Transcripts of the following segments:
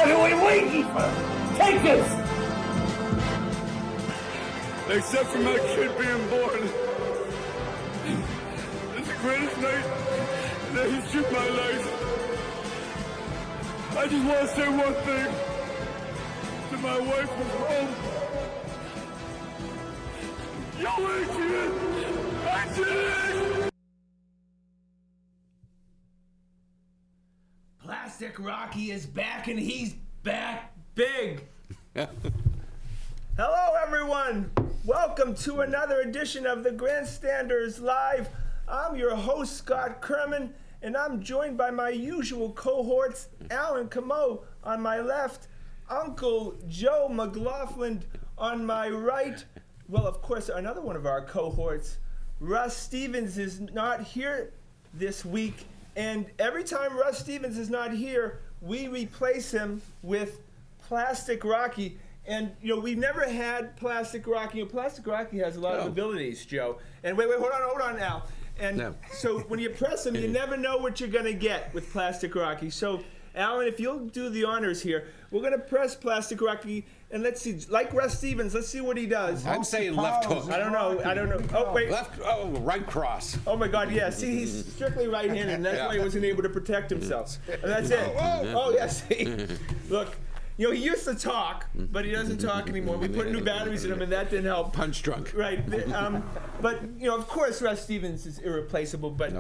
What are we waiting for? Take this! Except for my kid being born. It's the greatest night in the history of my life. I just want to say one thing to my wife from home. Yo, Adrian! I did it! Plastic Rocky is back, and he's back big. Hello, everyone. Welcome to another edition of the Grandstanders Live. I'm your host, Scott Kerman, and I'm joined by my usual cohorts, Alan Camo on my left, Uncle Joe McLaughlin on my right. Well, of course, another one of our cohorts, Russ Stevens, is not here this week. And every time Russ Stevens is not here, we replace him with Plastic Rocky. And, you know, we've never had Plastic Rocky. You know, Plastic Rocky has a lot of abilities, Joe. And wait, hold on, Al. And so when you press him, you never know what you're going to get with Plastic Rocky. So, Alan, if you'll do the honors here, we're going to press Plastic Rocky, and let's see, like Russ Stevens, let's see what he does. I'm saying left hook. I don't know. Oh, wait. Right cross. Oh, my God, yeah. See, he's strictly right-handed, and that's why he wasn't able to protect himself. And that's it. Oh, yeah, see. Look. You know, he used to talk, but he doesn't talk anymore. We put new batteries in him, and that didn't help. Punch drunk. Right. But, you know, of course, Russ Stevens is irreplaceable, but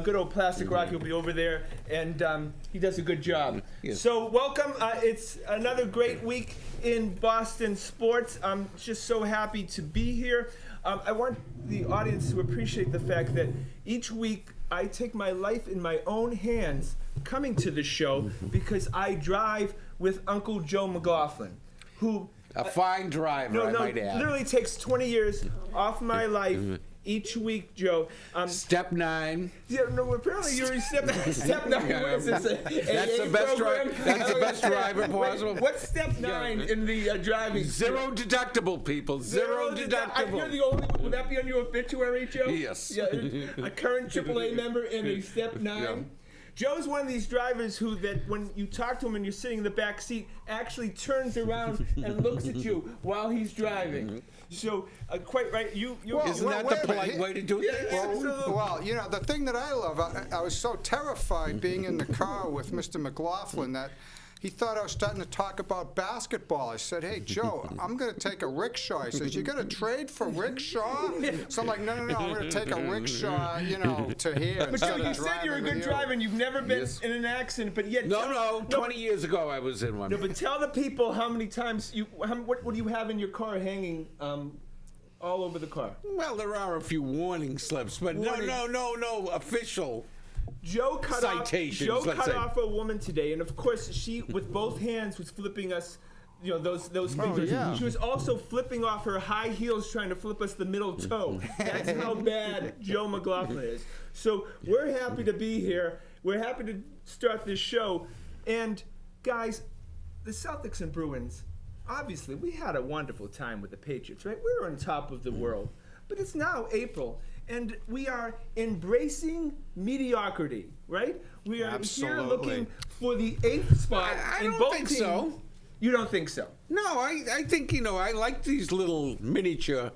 good old Plastic Rocky will be over there, and he does a good job. Yes. So, welcome. It's another great week in Boston sports. I'm just so happy to be here. I want the audience to appreciate the fact that each week I take my life in my own hands coming to the show because I drive with Uncle Joe McLaughlin, who a fine driver, I might add. Literally takes 20 years off my life each week, Joe. Step 9. Yeah, no, apparently you're step 9. What is this? That's the best driver. That's the best driver possible. What's step 9 in the driving? Zero deductible, people. Zero deductible. You're the only one. Would that be on your obituary, Joe? Yes. Yeah, a current AAA member and a step 9. Yeah. Joe's one of these drivers who, that when you talk to him and you're sitting in the back seat, actually turns around and looks at you while he's driving. So, quite right. Isn't that the polite way to do things? Well, you know, the thing that I love, I was so terrified being in the car with Mr. McLaughlin that he thought I was starting to talk about basketball. I said, hey, Joe, I'm going to take a rickshaw. He says, you going to trade for rickshaw? So I'm like, no, I'm going to take a rickshaw, you know, to here. But Joe, you said you're a good driver and you've never been in an accident, but yet... No, 20 years ago I was in one. No, but tell the people how many times what do you have in your car hanging all over the car? Well, there are a few warning slips, but no official... Joe cut off a woman today, and of course she, with both hands, was flipping us, you know, those fingers. Yeah. She was also flipping off her high heels, trying to flip us the middle toe. That's how bad Joe McLaughlin is. So we're happy to be here. We're happy to start this show. And guys, the Celtics and Bruins, obviously, we had a wonderful time with the Patriots, right? We were on top of the world. But it's now April, and we are embracing mediocrity, right? We are here looking for the 8th spot. I don't think so. You don't think so? No, I think, you know, I like these little miniature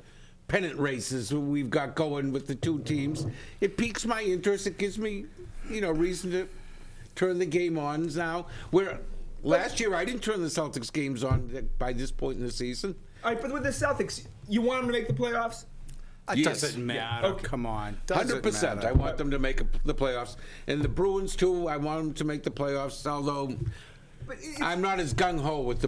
pennant races we've got going with the two teams. It piques my interest. It gives me, you know, reason to turn the game on now. Last year, I didn't turn the Celtics games on by this point in the season. All right, but with the Celtics, you want them to make the playoffs? It doesn't matter. Okay. Come on. 100%. I want them to make the playoffs. And the Bruins, too, I want them to make the playoffs, although I'm not as gung-ho with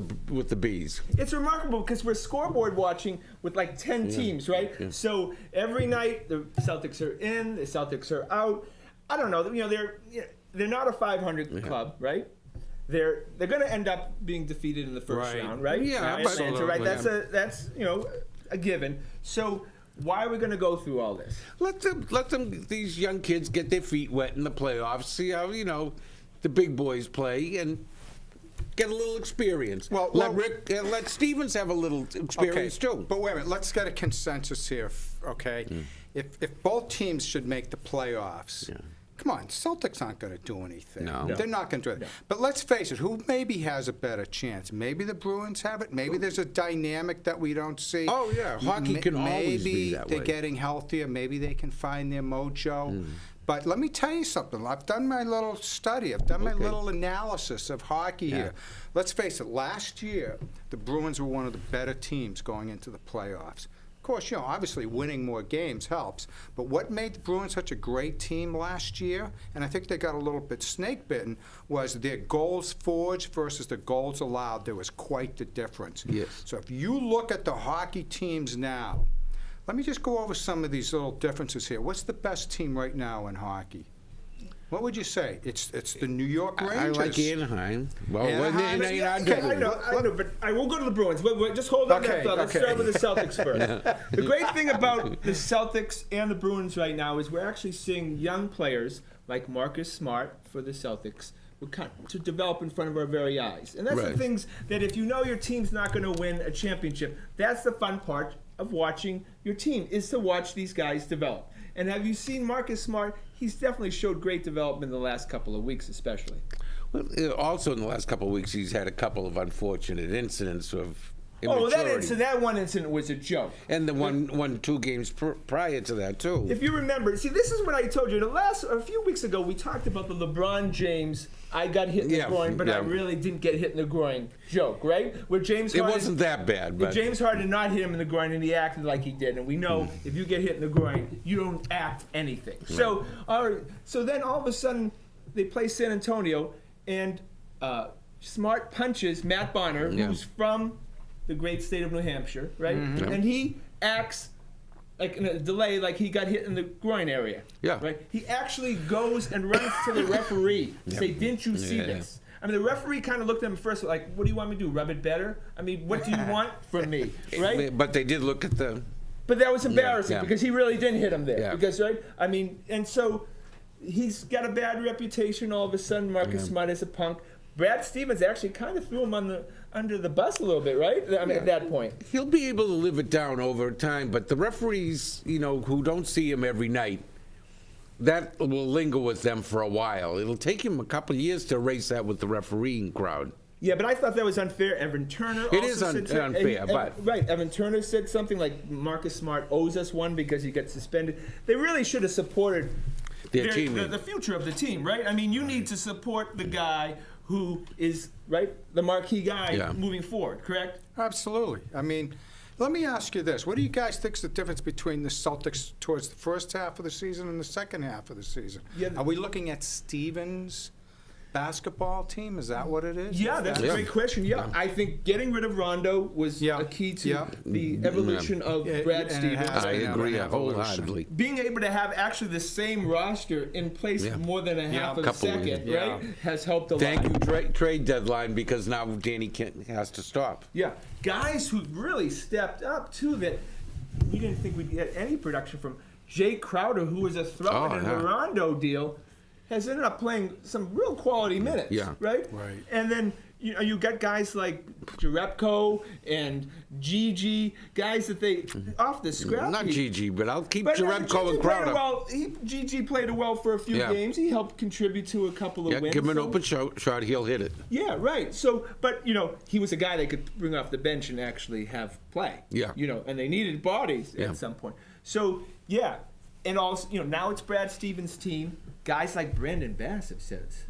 the Bees. It's remarkable because we're scoreboard watching with like 10 teams, right? Yeah. So every night the Celtics are in, the Celtics are out. I don't know. You know, they're not a 500 club, right? They're going to end up being defeated in the first round, right? Yeah, Atlanta, right? That's you know, a given. So why are we going to go through all this? Let them these young kids get their feet wet in the playoffs. See how, you know, the big boys play and get a little experience. Well, let Stevens have a little experience too. But wait a minute, let's get a consensus here, okay? If both teams should make the playoffs, Come on, Celtics aren't going to do anything. No. They're not going to do it. But let's face it, who maybe has a better chance? Maybe the Bruins have it. Maybe there's a dynamic that we don't see. Oh, yeah. Hockey can always be that Maybe way. they're getting healthier. Maybe they can find their mojo. But let me tell you something. I've done my little study. I've done my little analysis of hockey here. Let's face it, last year, the Bruins were one of the better teams going into the playoffs. Of course, obviously winning more games helps. But what made the Bruins such a great team last year, and I think they got a little bit snake-bitten, was their goals forged versus the goals allowed. There was quite the difference. Yes. So if you look at the hockey teams now, let me just go over some of these little differences here. What's the best team right now in hockey? What would you say? It's the New York Rangers. I like Anaheim. Well, Anaheim. Okay, I know, but I will go to the Bruins. Wait, just hold on that thought. Let's start with the Celtics first. The great thing about the Celtics and the Bruins right now is we're actually seeing young players like Marcus Smart for the Celtics to develop in front of our very eyes. And that's the things that if you know your team's not going to win a championship, that's the fun part of watching your team, is to watch these guys develop. And have you seen Marcus Smart? He's definitely showed great development in the last couple of weeks, especially. Well, also in the last couple of weeks, he's had a couple of unfortunate incidents of immaturity. That one incident was a joke. And the 2 games prior to that, too. If you remember, see, this is what I told you. A few weeks ago, we talked about the LeBron James, I got hit in the groin, but I really didn't get hit in the groin joke, right? Where James Harden, it wasn't that bad. But James Harden did not hit him in the groin, and he acted like he did. And we know if you get hit in the groin, you don't act anything. So, so then all of a sudden, they play San Antonio, and Smart punches Matt Bonner, who's from the great state of New Hampshire, right? And he acts like in a delay, like he got hit in the groin area. Yeah. Right? He actually goes and runs to the referee to say, didn't you see this? I mean, the referee kind of looked at him first like, what do you want me to do, rub it better? I mean, what do you want from me, right? But they did look at the... But that was embarrassing because he really didn't hit him there. Yeah. Because, right? I mean, and so he's got a bad reputation all of a sudden. Marcus Smart is a punk. Brad Stevens actually kind of threw him under the bus a little bit, right? I mean, at that point. He'll be able to live it down over time, but the referees, who don't see him every night, that will linger with them for a while. It'll take him a couple of years to erase that with the refereeing crowd. Yeah, but I thought that was unfair. Evan Turner It also is said unfair, but... Right, Evan Turner said something like Marcus Smart owes us one because he got suspended. They really should have supported Their team. the future of the team, right? I mean, you need to support the guy who is, right, the marquee guy moving forward, correct? Absolutely. I mean, let me ask you this. What do you guys think is the difference between the Celtics towards the first half of the season and the second half of the season? Yeah. Are we looking at Stevens' basketball team? Is that what it is? Yeah, that's a great question. Yeah, I think getting rid of Rondo was a key to the evolution of Brad Stevens. I agree wholeheartedly. Being able to have actually the same roster in place for more than a half of a second, right, has helped a lot. Thank you, trade deadline, because now Danny has to stop. Yeah, guys who really stepped up too that we didn't think we'd get any production from. Jay Crowder, who was a throw in the Rondo deal, has ended up playing some real quality minutes, right? Right. And then you got guys like Jerebko and Gigi, guys that they off the scrap. Not heap. Gigi, but I'll keep But Jerebko and Crowder. Gigi played well for a few games. He helped contribute to a couple of wins. Give him an open shot, he'll hit it. Yeah, right. So, but he was a guy they could bring off the bench and actually have play. Yeah. And they needed bodies at some point. So, and also, now it's Brad Stevens' team. Guys like Brandon Bass have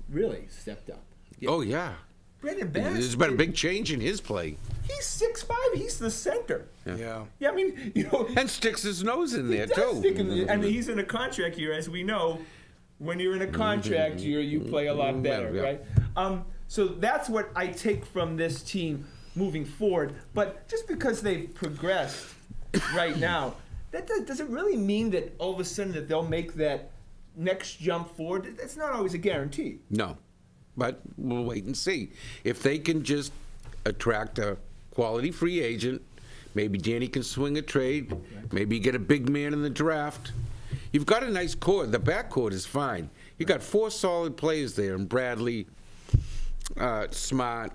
really stepped up. Yeah. Oh yeah. Brandon Bass. There's been a big change in his play. He's 6'5". He's the center. Yeah. Yeah, I mean, And sticks his nose in there does too. and he's in a contract year, as we know. When you're in a contract year, you play a lot better, right? So that's what I take from this team moving forward. But just because they've progressed right now, that doesn't really mean that all of a sudden that they'll make that next jump forward. That's not always a guarantee. No, but we'll wait and see. If they can just attract a quality free agent, maybe Danny can swing a trade, maybe get a big man in the draft. You've got a nice core. The backcourt is fine. You got 4 solid players there, and Bradley, Smart,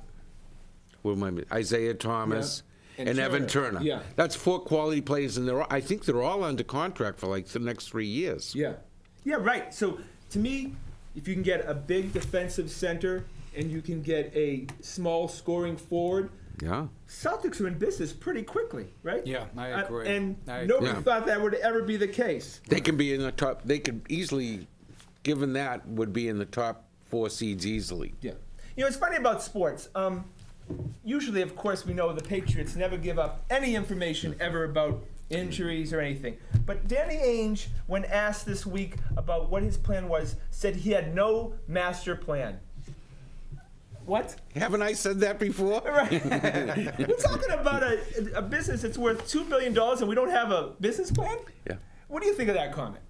Isaiah Thomas, and Evan Turner. Yeah. That's 4 quality players, and I think they're all under contract for like the next 3 years. Yeah, right. So to me, if you can get a big defensive center and you can get a small scoring forward, Yeah. Celtics are in business pretty quickly, right? Yeah, I agree. And I nobody agree. thought that would ever be the case. They can be in the top. They could easily, given that, would be in the top 4 seeds easily. Yeah. You know, it's funny about sports. Usually, of course, we know the Patriots never give up any information ever about injuries or anything. But Danny Ainge, when asked this week about what his plan was, said he had no master plan. What? Haven't I said that before? Right. We're talking about a business that's worth $2 billion and we don't have a business plan? Yeah. What do you think of that comment?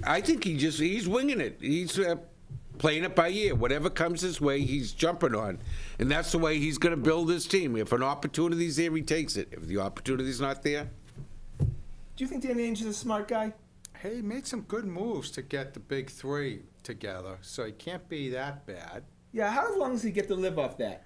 I think he's winging it. He's playing it by ear. Whatever comes his way, he's jumping on. And that's the way he's going to build his team. If an opportunity's there, he takes it. If the opportunity's not there, Do you think Danny Ainge is a smart guy? Hey, he made some good moves to get the big three together, so he can't be that bad. Yeah, how long does he get to live off that?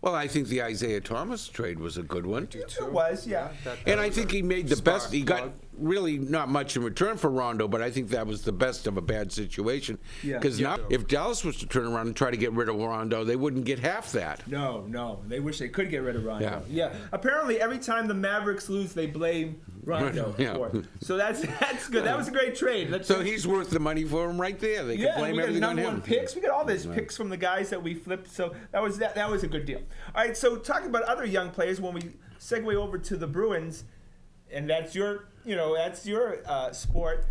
well, I think the Isaiah Thomas trade was a good one. It was, yeah. And I think he made the best. He got plug. really not much in return for Rondo, but I think that was the best of a bad situation. Yeah. Because now, if Dallas was to turn around and try to get rid of Rondo, they wouldn't get half that. No. They wish they could get rid of Rondo. Yeah. Apparently, every time the Mavericks lose, they blame Rondo Yeah. for it. So that's good. That was a great trade. So he's worth the money for him right there. They can blame we got everything on number him. one picks. We got all these picks from the guys that we flipped. So that was a good deal. All right. So talking about other young players, when we segue over to the Bruins, and that's your sport.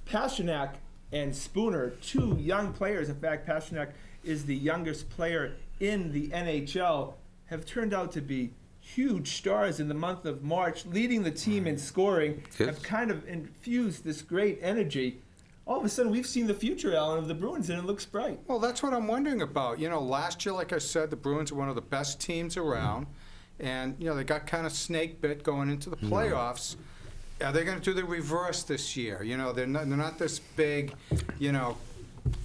Pasternak and Spooner, two young players. In fact, Pasternak is the youngest player in the NHL. Have turned out to be huge stars in the month of March, leading the team in scoring. Yes. Have kind of infused this great energy. All of a sudden, we've seen the future, Alan, of the Bruins, and it looks bright. Well, that's what I'm wondering about. You know, last year, like I said, the Bruins were one of the best teams around. And, they got kind of snake bit going into the playoffs. Are they going to do the reverse this year? They're not this big, team that's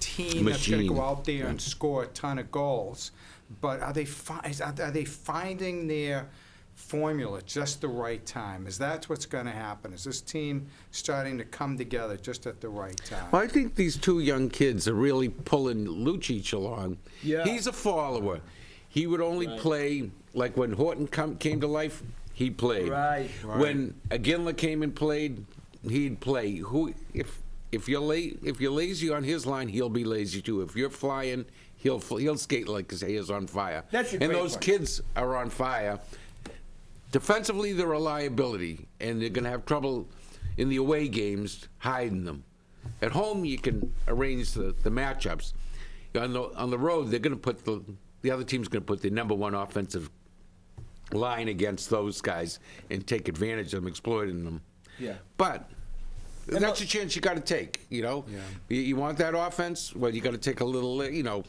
going to Machine. go out there and score a ton of goals. But are they finding their formula just the right time? Is that what's going to happen? Is this team starting to come together just at the right time? Well, I think these two young kids are really pulling Lucic along. Yeah. He's a follower. He would only play, like when Horton came to life, he played. Right. When Aginla came and played, he'd play. If you're lazy on his line, he'll be lazy too. If you're flying, he'll skate like his hair's on fire. That's a and great those point. kids are on fire. Defensively, they're a liability, and they're going to have trouble in the away games hiding them. At home, you can arrange the matchups. On the road, they're going to put the other team's going to put the number one offensive line against those guys and take advantage of them, exploiting them. Yeah. But that's a chance you got to take. You want that offense? Well, you got to take a little,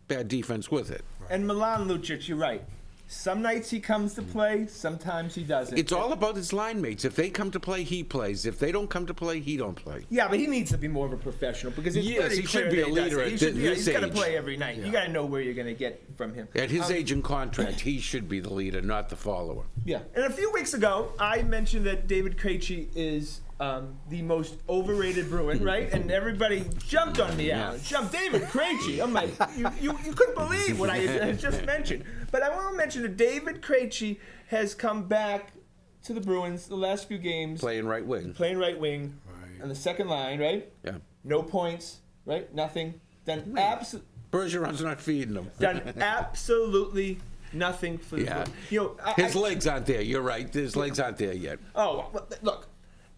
bad defense with it. And Milan Lucic, you're right. Some nights he comes to play, sometimes he doesn't. It's all about his line mates. If they come to play, he plays. If they don't come to play, he don't play. Yeah, but he needs to be more of a professional because it's Yes, pretty he should clear be that a he does leader it. at He's got to age. play every night. You got to know where you're going to get from him. At his age and contract, he should be the leader, not the follower. Yeah. And a few weeks ago, I mentioned that David Krejci is the most overrated Bruin, right? And everybody jumped on me, Alan. David Krejci. I'm like, you couldn't believe what I had just mentioned. But I want to mention that David Krejci has come back to the Bruins the last few games. Playing right wing. Playing right wing on the second line, right? Yeah. No points, right? Nothing. Done Bergeron's not feeding him. done absolutely nothing for the Yeah. Bruins. His legs aren't there. You're right. His legs aren't there yet. Oh, well, look,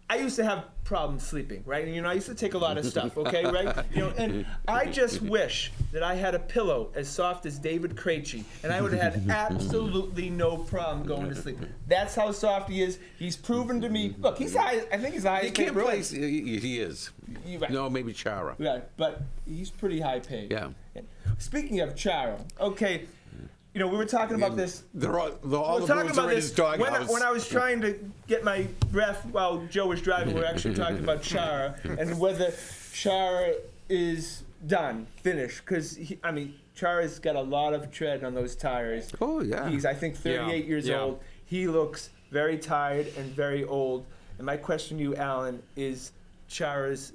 I used to have problems sleeping, right? And, I used to take a lot of stuff, okay, right? And I just wish that I had a pillow as soft as David Krejci, and I would have had absolutely no problem going to sleep. That's how soft he is. He's proven to me. Look, he's high. I think he's the He highest paid can't play. Bruin. He is. You're right. No, maybe Chara. Right, but he's pretty high paid. Yeah. Speaking of Chara, okay, we were talking about this. All We're the talking Bruins about are in this his doghouse. when I was trying to get my breath while Joe was driving. We were actually talking about Chara and whether Chara is done, finished. Because Chara's got a lot of tread on those tires. Oh, yeah. He's I think 38 years Yeah. old. He looks very tired and very old. And my question to you, Alan, is Chara's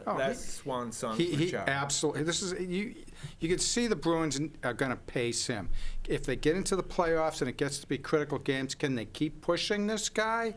last swan song for He Chara. absolutely. This is you. You can see the Bruins are going to pace him. If they get into the playoffs and it gets to be critical games, can they keep pushing this guy?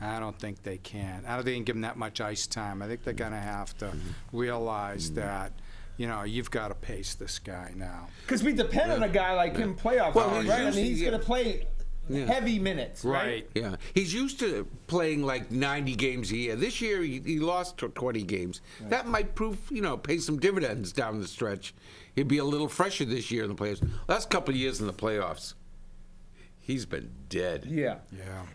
I don't think they can. I don't think they can give him that much ice time. I think they're going to have to realize that, you've got to pace this guy now. Because we depend on a guy like him playoff Well, hours, he's right? I mean, usually- he's going to play heavy minutes, right? Yeah, he's used to playing like 90 games a year. This year he lost 20 games. Right. That might prove, pay some dividends down the stretch. He'd be a little fresher this year in the playoffs. Last couple of years in the playoffs, he's been dead. Yeah.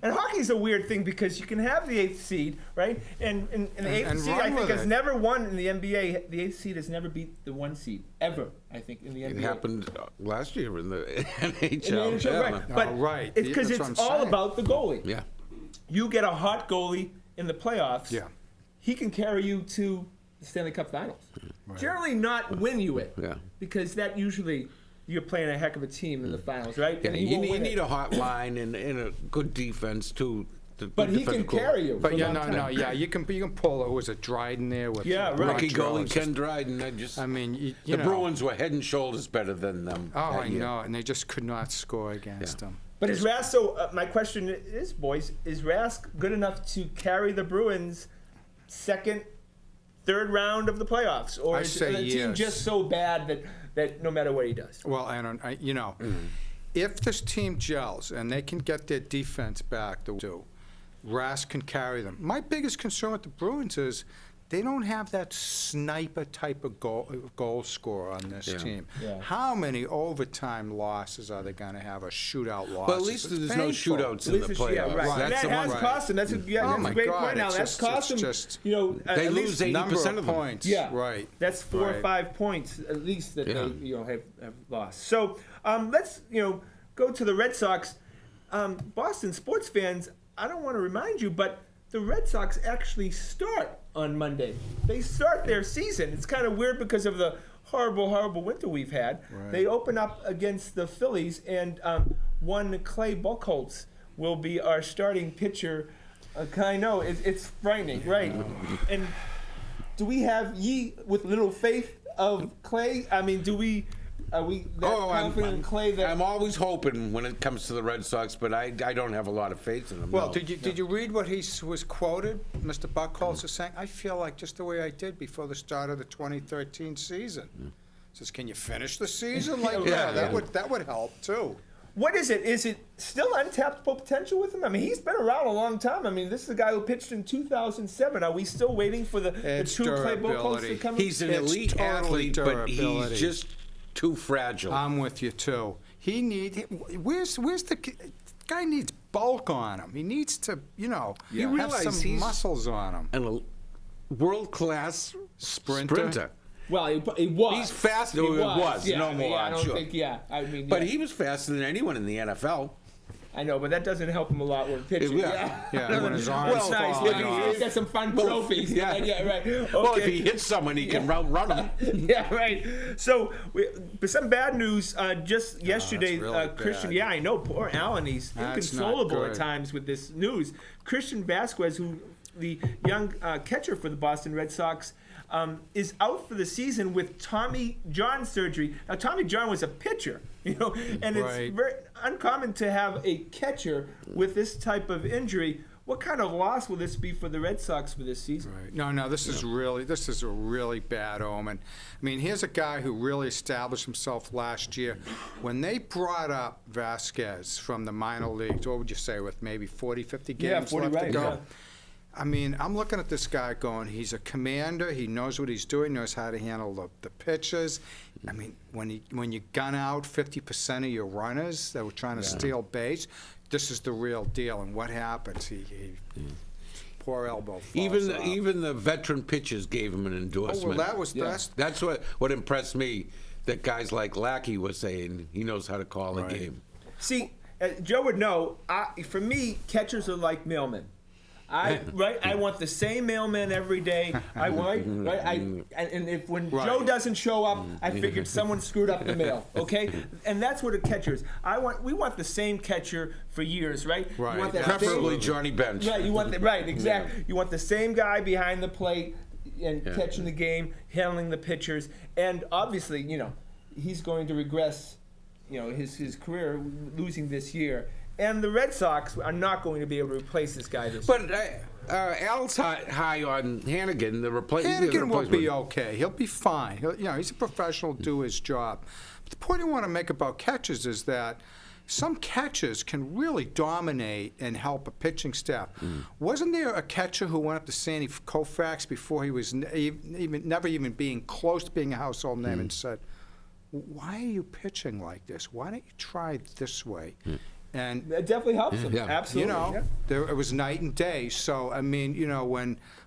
And hockey's a weird thing because you can have the 8th seed, right? And the 8th seed, I think, has never won in the NBA. The 8th seed has never beat the 1 seed, ever, I think, in the NBA. It happened last year in the NHL. In the NHL, right. But right. it's because That's what it's I'm all saying. about the goalie. Yeah. You get a hot goalie in the playoffs, Yeah. he can carry you to the Stanley Cup Finals. Right. Generally not win you it, because that usually you're playing a heck of a team in the finals, right? Yeah, And you need a hot line and a good defense too. But he can carry you. But for a yeah, long time. you can pull. It was a Dryden there with Lucky Montreal. goalie Ken Dryden. I mean, the Bruins were head and shoulders better than them. Oh, I know, and they just could not score against them. But is Rask, my question is, boys, is Rask good enough to carry the Bruins second, third round of the playoffs? Or is the team just so bad that no matter what he does? Well, if this team gels and they can get their defense back, Rask can carry them. My biggest concern with the Bruins is they don't have that sniper type of goal scorer on this team. Yeah. How many overtime losses are they going to have, or shootout losses? Well, at least there's no shootouts in the playoffs. Yeah, right. That's that has cost them. That's a great point now. That's cost them, they lose 80% of them. Points. Yeah, right. That's 4 or 5 points at least that they have lost. So let's go to the Red Sox. Boston sports fans, I don't want to remind you, but the Red Sox actually start on Monday. They start their season. It's kind of weird because of the horrible winter we've had. Right. They open up against the Phillies, and one Clay Buchholz will be our starting pitcher. I know, it's frightening, right? And do we have ye with little faith of Clay? I mean, are we that confident in Clay? I'm always hoping when it comes to the Red Sox, but I don't have a lot of faith in them. Well, did you read what he was quoted? Mr. Buchholz is saying, I feel like just the way I did before the start of the 2013 season. Says, can you finish the season? That would help too. What is it? Is it still untapped potential with him? I mean, he's been around a long time. I mean, this is a guy who pitched in 2007. Are we still waiting for the true Clay Buchholz to come? He's an elite athlete, but he's just too fragile. I'm with you too. Where's the guy needs bulk on him. He needs to, have some muscles on him. And a world-class sprinter. Well, he was. He's faster. He was. Yeah, no more. I don't think. Yeah, I mean. But he was faster than anyone in the NFL. I know, but that doesn't help him a lot when pitching. Yeah, when his arms fall off. He's got some fun trophies. Yeah, right. Okay. Well, if he hits someone, he can run him. Yeah, right. So, some bad news. Just yesterday, really Christian. bad. Yeah, I know. Poor Alan. He's inconsolable at times with this news. Christian Vasquez, who the young catcher for the Boston Red Sox, is out for the season with Tommy John surgery. Now, Tommy John was a pitcher, and it's very uncommon to have a catcher with this type of injury. What kind of loss will this be for the Red Sox for this season? Right. No, this is a really bad omen. I mean, here's a guy who really established himself last year. When they brought up Vasquez from the minor leagues, what would you say, with maybe 40, 50 games left to go? Yeah. I mean, I'm looking at this guy going, he's a commander. He knows what he's doing, knows how to handle the pitches. I mean, when you gun out 50% of your runners that were trying to steal base, this is the real deal. And what happens? He poor elbow falls off. Even the veteran pitchers gave him an endorsement. Oh, well, that's what impressed me. That guys like Lackey was saying he knows how to call a game. See, Joe would know. For me, catchers are like mailmen. I want the same mailman every day. And if when Joe doesn't show up, I figured someone screwed up the mail. Okay, and that's what a catcher is. We want the same catcher for years, right? Right. You want that Preferably Johnny Bench. Right. You want exactly. Yeah. You want the same guy behind the plate and catching the game, handling the pitchers, and obviously, he's going to regress, his career losing this year. And the Red Sox are not going to be able to replace this guy this year. But Al's high on Hannigan, the replacement. Hannigan will be okay. He'll be fine. He's a professional, do his job. But the point I want to make about catchers is that some catchers can really dominate and help a pitching staff. Wasn't there a catcher who went up to Sandy Koufax before he was never even being close to being a household name and said, "Why are you pitching like this? Why don't you try this way?" And it definitely helps him. Absolutely. It was night and day. So, I mean,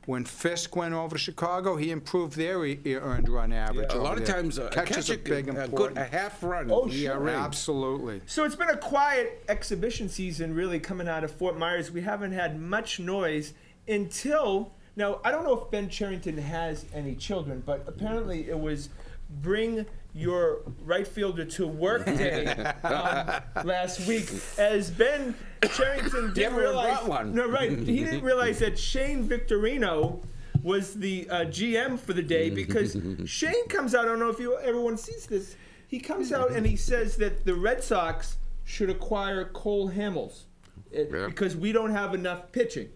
when Fisk went over to Chicago, he improved their earned run average. A lot of times, catches are big, important. A half run. Oh, sure. Absolutely. So it's been a quiet exhibition season, really, coming out of Fort Myers. We haven't had much noise until now. I don't know if Ben Cherington has any children, but apparently it was Bring Your Right Fielder to Work Day last week, as Ben Cherington didn't realize. No, right. He didn't realize that Shane Victorino was the GM for the day, because Shane comes out. I don't know if everyone sees this. He comes out and he says that the Red Sox should acquire Cole Hamels because we don't have enough pitching.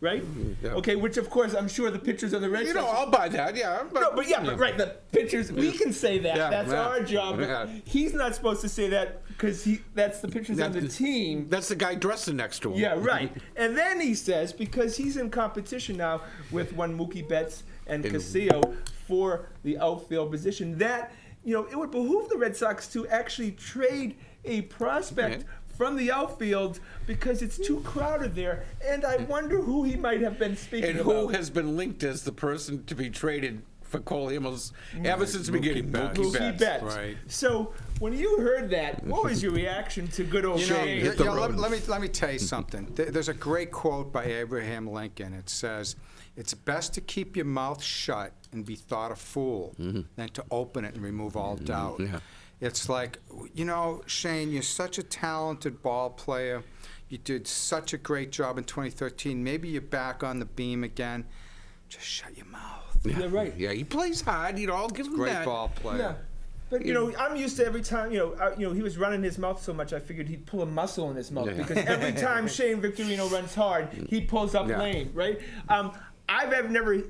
Right? Yeah. Okay, which of course I'm sure the pitchers of the Red Sox. I'll buy that, yeah. But right, the pitchers, we can say that. That's our job. But he's not supposed to say that because that's the pitchers on the team. That's the guy dressing next to him. Yeah, right. And then he says, because he's in competition now with one Mookie Betts and Castillo for the outfield position, that it would behoove the Red Sox to actually trade a prospect from the outfield because it's too crowded there. And I wonder who he might have been speaking about. And who has been linked as the person to be traded for Cole Hamels ever since the beginning? Mookie Betts. Right. So when you heard that, what was your reaction to good old Shane? Let me tell you something. There's a great quote by Abraham Lincoln. It says, "It's best to keep your mouth shut and be thought a fool than to open it and remove all doubt." Yeah. It's like, Shane, you're such a talented ball player. You did such a great job in 2013. Maybe you're back on the beam again. Just shut your mouth. Yeah, right. Yeah, he plays hard. I'll give him Great that. ball player. Yeah. But, I'm used to every time, he was running his mouth so much, I figured he'd pull a muscle in his mouth because every time Shane Victorino runs hard, he pulls up lane, right? I've never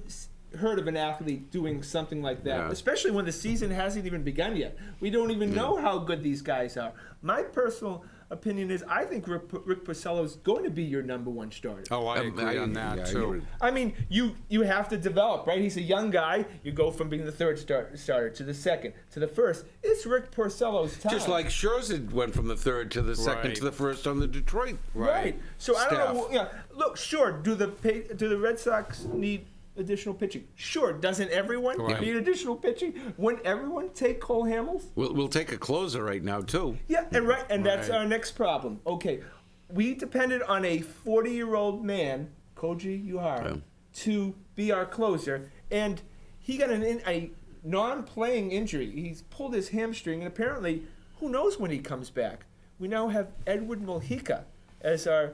heard of an athlete doing something like that, especially when the season hasn't even begun yet. We don't even know how good these guys are. My personal opinion is I think Rick Porcello is going to be your number one starter. Oh, I agree on that, too. I mean, you have to develop, right? He's a young guy. You go from being the third starter to the second to the first. It's Rick Porcello's time. Just like Scherzer went from the third to the second to the first on the Detroit. Right. So I don't know. Look, sure. Do the Red Sox need additional pitching? Sure. Doesn't everyone need additional pitching? Wouldn't everyone take Cole Hamels? We'll take a closer right now too. Yeah, and that's our next problem. Okay, we depended on a 40-year-old man, Koji Uehara, to be our closer, and he got a non-playing injury. He's pulled his hamstring, and apparently, who knows when he comes back? We now have Edward Mujica as our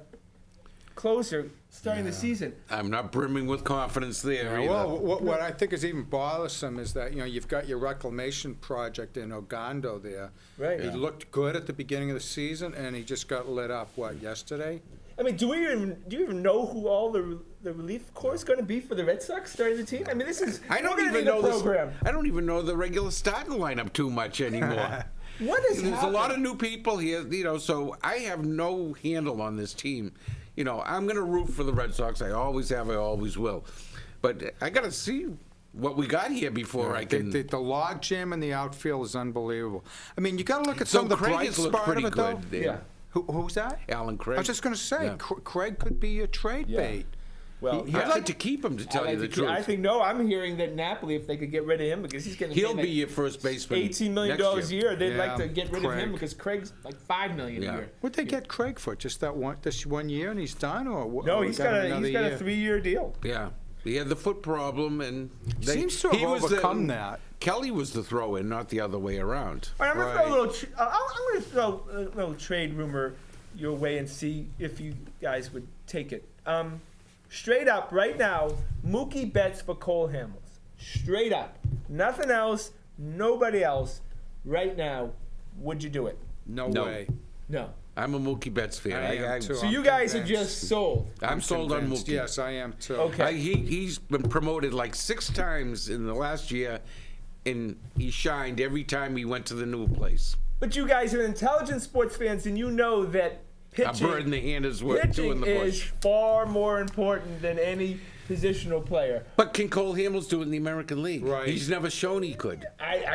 closer starting the season. I'm not brimming with confidence there. Well, what I think is even bothersome is that you've got your reclamation project in Ogando there. Right. He looked good at the beginning of the season, and he just got lit up. Yesterday? I mean, do you even know who all the relief corps is going to be for the Red Sox starting the team? I mean, this is I don't even know program. I don't even know the regular starting lineup too much anymore. There's a lot of new people here, so I have no handle on this team. I'm going to root for the Red Sox. I always have. I always will. But I got to see what we got here before I can. The log jam in the outfield is unbelievable. I mean, you got to look at some of the bright spot of it, though. Yeah. Who's that? Alan Craig. I was just going to say, Craig could be a trade bait. Well, I'd like to keep him, to tell you the truth. I think no. I'm hearing that Napoli, if they could get rid of him, because he's getting He'll paid be your first baseman. $18 million next a year. They'd like Yeah, to get rid of him Craig. because Craig's like $5 million a year. What'd they get Craig for? Just this 1 year and he's done, or what? No, or he's got a another 3-year deal. Yeah. He had the foot problem, and Seems to have overcome that. Kelly was the throw-in, not the other way around. All right, I'm gonna Right. throw a little. I'm gonna throw a little trade rumor your way and see if you guys would take it. Straight up, right now, Mookie Betts for Cole Hamels. Straight up, nothing else, nobody else. Right now, would you do it? No No. way. No. I'm a Mookie Betts fan. I am too. So I'm you guys are convinced. just sold. I'm sold on Convinced. Mookie. Yes, I am too. Okay. He's been promoted like 6 times in the last year, and he shined every time he went to the new place. But you guys are intelligent sports fans, and you know that A pitching, bird in the hand is worth two in pitching the is bush. far more important than any positional player. But can Cole Hamels do it in the American League? Right. He's never shown he could.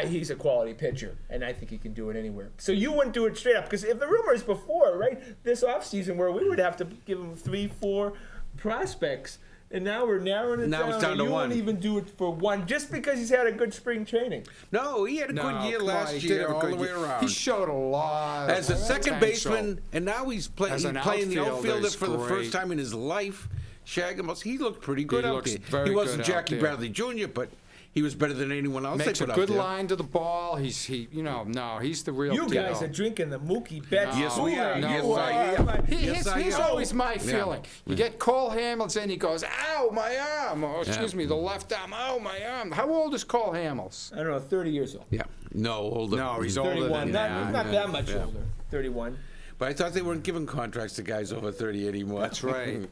He's a quality pitcher, and I think he can do it anywhere. So you wouldn't do it straight up, because if the rumors before, right, this offseason where we would have to give him 3-4 prospects, and now we're narrowing it Now down. it's down and to you one. wouldn't even do it for one, just because he's had a good spring training. No, he had a No, good year come on, last he did year, have a all good the way year. around. He showed a lot As a of second potential. baseman, and now he's As playing an the outfielder, outfielder he's for the great. first time in his life. Shaggamos, he looked pretty good He out looks there. very He wasn't good out Jackie there. Bradley Jr., but he was better than anyone else Makes they a put good out there. line to the ball. He's the real You deal. guys are drinking the Mookie Betts. Yes, we are. Kool-Aid. Yes, You I are. am. Here's I am. always my Yeah. feeling. You get Cole Hamels in, he goes, ow, my arm. Or, excuse me, the left arm. Ow, my arm. How old is Cole Hamels? I don't know, 30 years old. Yeah. No, older. No, he's older 31. than that. Not that much Yeah. older. 31. But I thought they weren't giving contracts to guys over 30 anymore. That's right.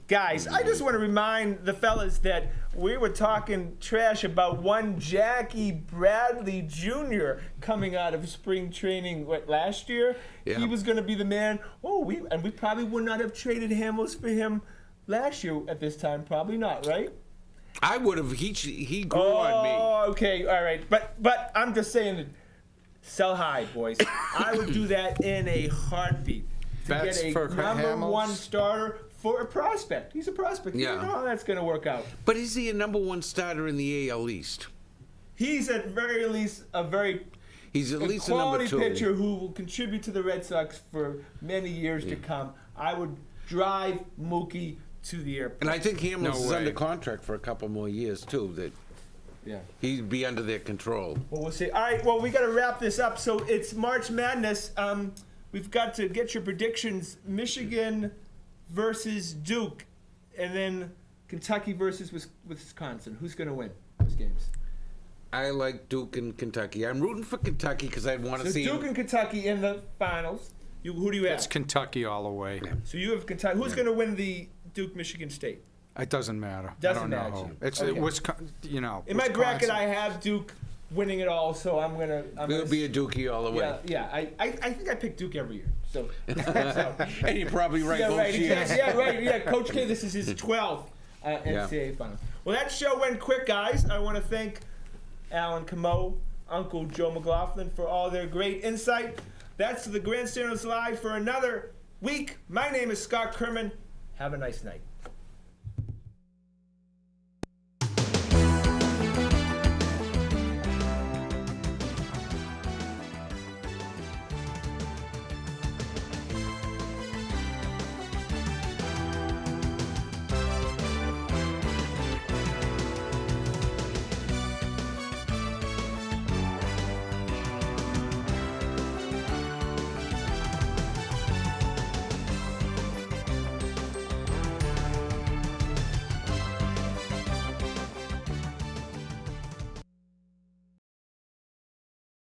Guys, I just want to remind the fellas that we were talking trash about one Jackie Bradley Jr. coming out of spring training last year. Yeah. He was going to be the man. We probably would not have traded Hamels for him last year at this time. Probably not, right? I would have. He grew on me. Oh, okay, all right. But I'm just saying that sell high, boys. I would do that in a heartbeat. To That's get a for number Hamels? one starter for a prospect. He's a prospect. You Yeah. don't know how that's going to work out. But is he a number one starter in the AL East? He's at very least a very He's at least a number quality 2. pitcher who will contribute to the Red Sox for many years to come. I would drive Mookie to the airport. And I think Hamels No is way. under contract for a couple more years too. That Yeah. he'd be under their control. Well, we'll see. All right, well, we got to wrap this up. So it's March Madness. We've got to get your predictions. Michigan versus Duke, and then Kentucky versus Wisconsin. Who's going to win those games? I like Duke and Kentucky. I'm rooting for Kentucky because I want to So see Duke him. and Kentucky in the finals. Who do you have? It's Kentucky all the way. So you have Kentucky. Who's going to win the Duke-Michigan State? It doesn't matter. Doesn't I don't matter. know. It's Okay. Wisconsin, In my bracket, I have Duke winning it all, so I'm gonna. It'll be a Dookie all the way. Yeah. I think I pick Duke every year. So. And you're probably right Yeah, both right. years. Yeah, right. Yeah, Coach K. This is his 12th NCAA final. Well, that show went quick, guys. I want to thank Alan Camo, Uncle Joe McLaughlin for all their great insight. That's the Grandstanders Live for another week. My name is Scott Kerman. Have a nice night.